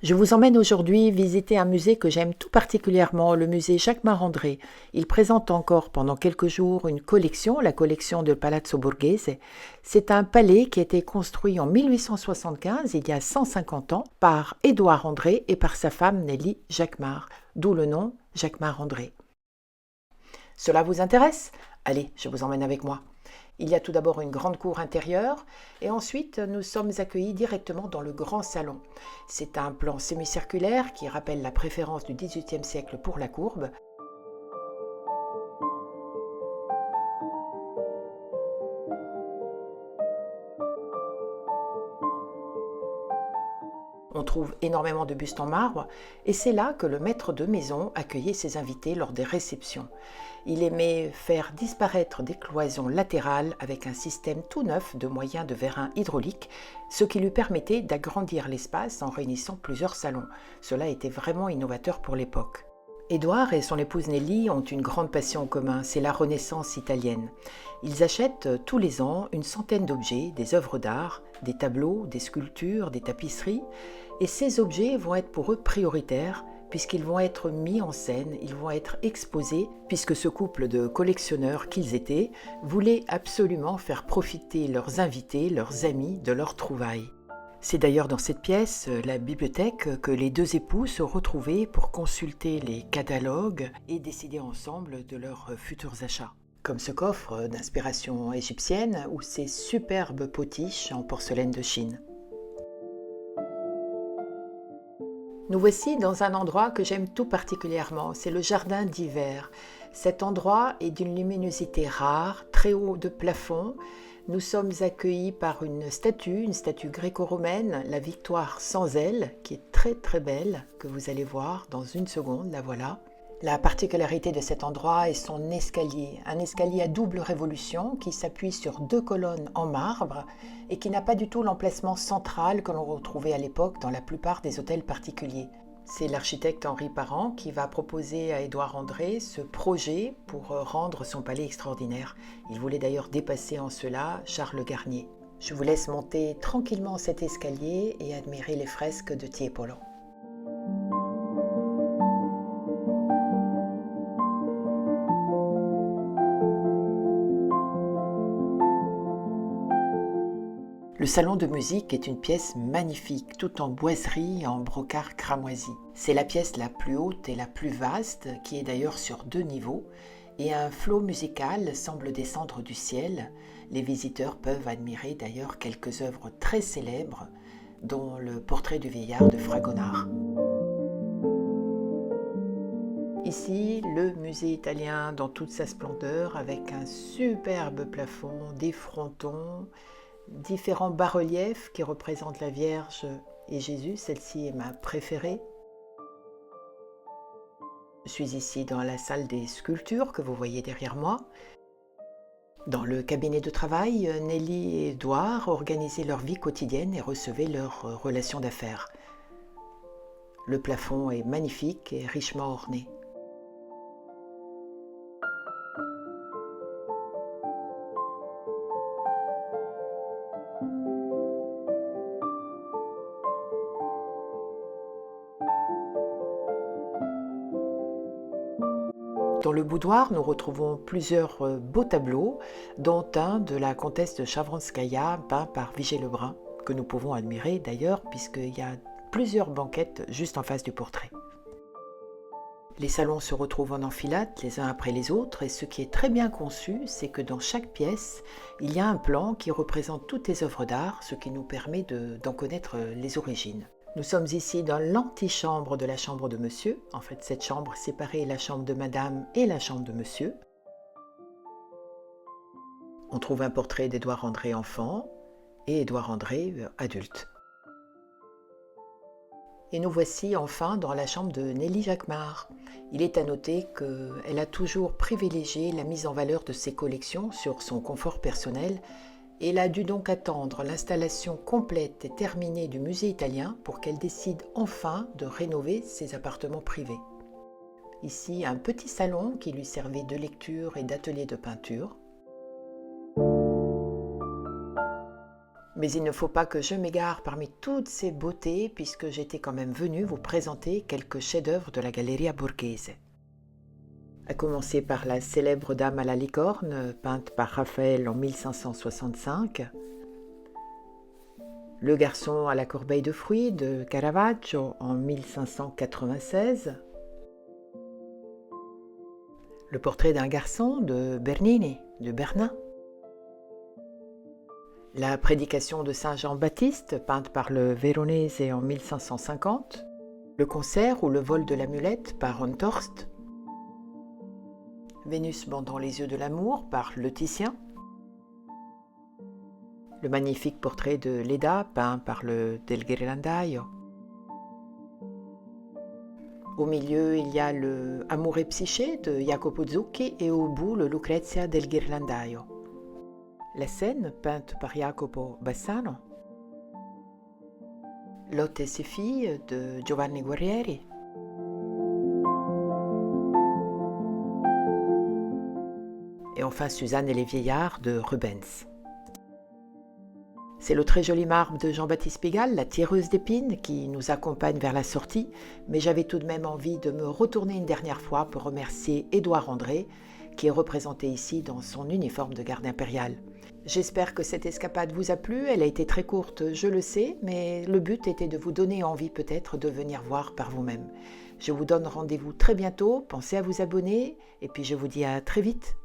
Je vous emmène aujourd'hui visiter un musée que j'aime tout particulièrement, le musée Jacquemart-André. Il présente encore pendant quelques jours une collection, la collection de Palazzo Borghese. C'est un palais qui a été construit en 1875, il y a 150 ans, par Édouard André et par sa femme Nelly Jacquemart, d'où le nom Jacquemart-André. Cela vous intéresse? Allez, je vous emmène avec moi. Il y a tout d'abord une grande cour intérieure et ensuite nous sommes accueillis directement dans le grand salon. C'est un plan semi-circulaire qui rappelle la préférence du XVIIIe siècle pour la courbe. On trouve énormément de bustes en marbre et c'est là que le maître de maison accueillait ses invités lors des réceptions. Il aimait faire disparaître des cloisons latérales avec un système tout neuf de moyens de vérin hydraulique, ce qui lui permettait d'agrandir l'espace en réunissant plusieurs salons. Cela était vraiment innovateur pour l'époque. Édouard et son épouse Nelly ont une grande passion en commun, c'est la Renaissance italienne. Ils achètent tous les ans une centaine d'objets, des œuvres d'art, des tableaux, des sculptures, des tapisseries, et ces objets vont être pour eux prioritaires puisqu'ils vont être mis en scène, ils vont être exposés, puisque ce couple de collectionneurs qu'ils étaient voulait absolument faire profiter leurs invités, leurs amis de leurs trouvailles. C'est d'ailleurs dans cette pièce, la bibliothèque, que les deux époux se retrouvaient pour consulter les catalogues et décider ensemble de leurs futurs achats. Comme ce coffre d'inspiration égyptienne ou ces superbes potiches en porcelaine de Chine. Nous voici dans un endroit que j'aime tout particulièrement, c'est le jardin d'hiver. Cet endroit est d'une luminosité rare, très haut de plafond. Nous sommes accueillis par une statue gréco-romaine, la Victoire sans aile, qui est très très belle, que vous allez voir dans une seconde, la voilà. La particularité de cet endroit est son escalier, un escalier à double révolution qui s'appuie sur deux colonnes en marbre et qui n'a pas du tout l'emplacement central que l'on retrouvait à l'époque dans la plupart des hôtels particuliers. C'est l'architecte Henri Parent qui va proposer à Édouard André ce projet pour rendre son palais extraordinaire. Il voulait d'ailleurs dépasser en cela Charles Garnier. Je vous laisse monter tranquillement cet escalier et admirer les fresques de Tiepolo. Le salon de musique est une pièce magnifique, tout en boiserie et en brocart cramoisi. C'est la pièce la plus haute et la plus vaste, qui est d'ailleurs sur 2 niveaux, et un flot musical semble descendre du ciel. Les visiteurs peuvent admirer d'ailleurs quelques œuvres très célèbres, dont le portrait du vieillard de Fragonard. Ici, le musée italien dans toute sa splendeur, avec un superbe plafond, des frontons, différents bas-reliefs qui représentent la Vierge et Jésus. Celle-ci est ma préférée. Je suis ici dans la salle des sculptures que vous voyez derrière moi. Dans le cabinet de travail, Nelly et Édouard organisaient leur vie quotidienne et recevaient leurs relations d'affaires. Le plafond est magnifique et richement orné. Dans le boudoir, nous retrouvons plusieurs beaux tableaux, dont un de la comtesse de Chavronskaya, peint par Vigée Lebrun, que nous pouvons admirer d'ailleurs, puisqu'il y a plusieurs banquettes juste en face du portrait. Les salons se retrouvent en enfilade, les uns après les autres, et ce qui est très bien conçu, c'est que dans chaque pièce, il y a un plan qui représente toutes les œuvres d'art, ce qui nous permet d'en connaître les origines. Nous sommes ici dans l'antichambre de la chambre de monsieur. En fait, cette chambre séparait la chambre de madame et la chambre de monsieur. On trouve un portrait d'Édouard André enfant et Édouard André adulte. Et nous voici enfin dans la chambre de Nelly Jacquemart. Il est à noter qu'elle a toujours privilégié la mise en valeur de ses collections sur son confort personnel. Elle a dû donc attendre l'installation complète et terminée du musée italien pour qu'elle décide enfin de rénover ses appartements privés. Ici, un petit salon qui lui servait de lecture et d'atelier de peinture. Mais il ne faut pas que je m'égare parmi toutes ces beautés puisque j'étais quand même venue vous présenter quelques chefs-d'œuvre de la Galleria Borghese. À commencer par la célèbre Dame à la licorne, peinte par Raphaël en 1565, Le garçon à la corbeille de fruits de Caravaggio en 1596, Le portrait d'un garçon de Bernini, de Bernin, La prédication de Saint Jean-Baptiste, peinte par le Véronèse en 1550, Le concert ou le vol de l'amulette par Honthorst, Vénus bandant les yeux de l'amour par Le Titien, le magnifique portrait de Leda peint par le Del Ghirlandaio. Au milieu, il y a le Amour et Psyché de Jacopo Zucchi et au bout, le Lucrezia del Ghirlandaio. La scène, peinte par Jacopo Bassano. Lotte et ses filles de Giovanni Guerrieri. Et enfin Suzanne et les vieillards de Rubens. C'est le très joli marbre de Jean-Baptiste Pigalle, la tireuse d'épines, qui nous accompagne vers la sortie, mais j'avais tout de même envie de me retourner une dernière fois pour remercier Édouard André, qui est représenté ici dans son uniforme de garde impérial. J'espère que cette escapade vous a plu, elle a été très courte, je le sais, mais le but était de vous donner envie peut-être de venir voir par vous-même. Je vous donne rendez-vous très bientôt, pensez à vous abonner, et puis je vous dis à très vite.